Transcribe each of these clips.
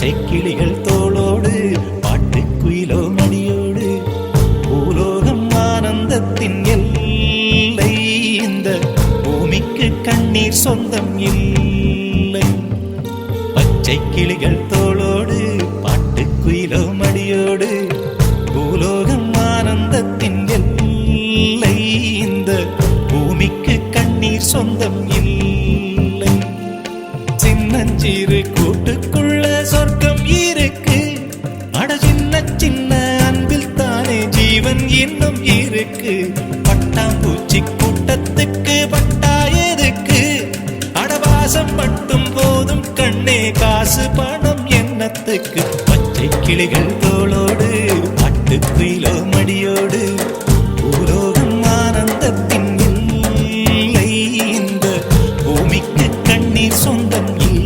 பச்சை கிளிகள் தோளோடு பாட்டுக்குயிலோ மடியோடு பூலோகம் ஆனந்தத்தின் எல்லை. இந்த பூமிக்கு கண்ணீர் சொந்தம் இல்லை. பச்சை கிளிகள் தோளோடு பாட்டுக்குயிலோ மடியோடு பூலோகம் ஆனந்தத்தின் எல்லை. இந்த பூமிக்கு கண்ணீர் சொந்தம் இல்லை. சின்னஞ்சிறு கூட்டுக்குள்ள சொர்க்கம் இருக்கு. அட சின்ன சின்ன அன்பில் தானே ஜீவன் இன்னும் இருக்கு. பட்டாம்பூச்சி கூட்டத்துக்கு பட்டா எதுக்கு? அடவாசம் மட்டும் போதும் கண்ணே, காசு பணம் என்னத்துக்கு? பச்சை கிளிகள் தோளோடு பாட்டுக்குயிலோ மடியோடு பூலோகம் ஆனந்தத்தின் இல்லை. இந்த பூமிக்கு கண்ணீர் சொந்தம் இல்லை.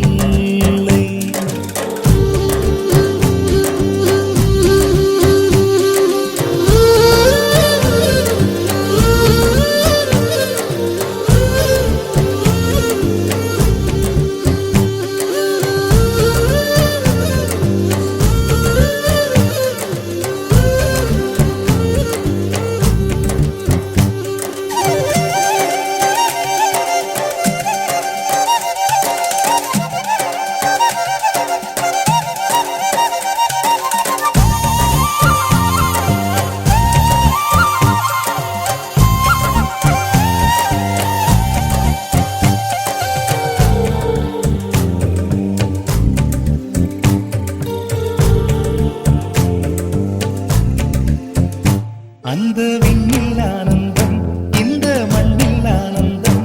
அந்த விண்ணில் ஆனந்தம், இந்த மண்ணில் ஆனந்தம்.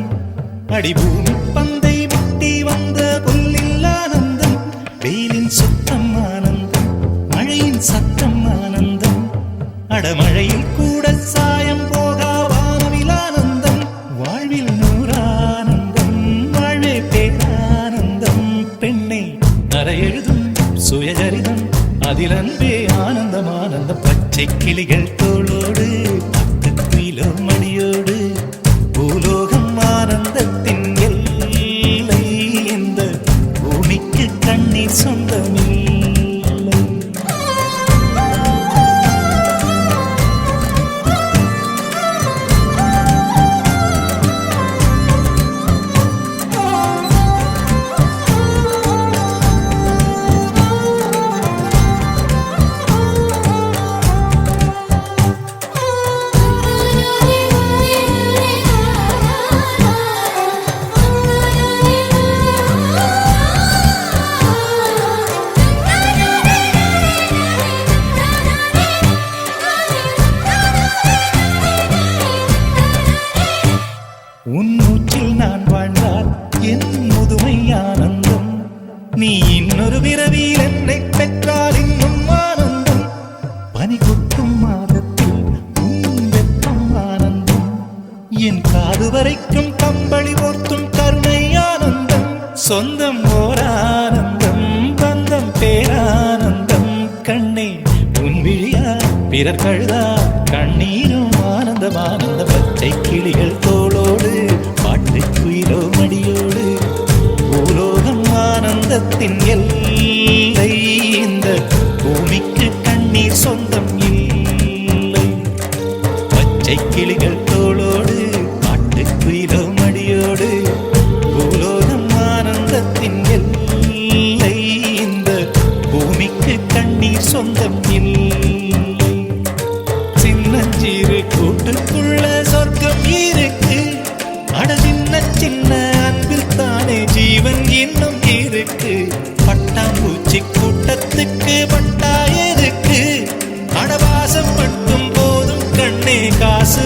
அடிபூமி பந்தை விட்டி வந்த புல்லில் ஆனந்தம். வெயிலின் சுத்தம் ஆனந்தம், மழையின் சத்தம் ஆனந்தம். அடமழையில் கூட சாயம் போகா வானவில் ஆனந்தம். வாழ்வில் நூறானந்தம், வாழ்வே பேரானந்தம். பெண்ணை அறை எழுதும் சுயசரிதம், அதில் அன்பே ஆனந்தம் ஆனந்தம். பச்சை கிளிகள் தோளோடு பாட்டுக்குயிலோ மடியோடு பூலோகம் ஆனந்தத்தின் எல்லை. இந்த பூமிக்கு கண்ணீர் சொந்தமில்லை. உன் மூச்சில் நான் வாழ்ந்தால் என் முதுமை ஆனந்தம். நீ இன்னொரு விரவியில் என்னை பெற்றால் இன்னும் ஆனந்தம். பனி கொட்டும் மாதத்தில் உன் வெப்பம் ஆனந்தம். என் காது வரைக்கும் கம்பளி போர்த்தும் கருணை ஆனந்தம். சொந்தம் ஓர் ஆனந்தம், பந்தம் பேரானந்தம். கண்ணே உன் விழியா பிறர் கழுதா கண்ணீரும் ஆனந்தம் ஆனந்த. பச்சை கிளிகள் தோளோடு பாட்டுக்குயிலோ மடியோடு பூலோகம் ஆனந்தத்தின் எல்லை. இந்த பூமிக்கு கண்ணீர் சொந்தம் இல்லை. பச்சை கிளிகள் தோளோடு பாட்டுக்குயிலோ மடியோடு பூலோகம் ஆனந்தத்தின் எல்லை. இந்த பூமிக்கு கண்ணீர் சொந்தம் இல்லை. சின்னஞ்சிறு கூட்டுக்குள்ள சொர்க்கம் இருக்கு. அட சின்ன சின்ன அன்பில் தானே ஜீவன் இன்னும் இருக்கு. பட்டாம்பூச்சி கூட்டத்துக்கு பட்டா எதுக்கு? அடவாசம் மட்டும் போதும் கண்ணே, காசு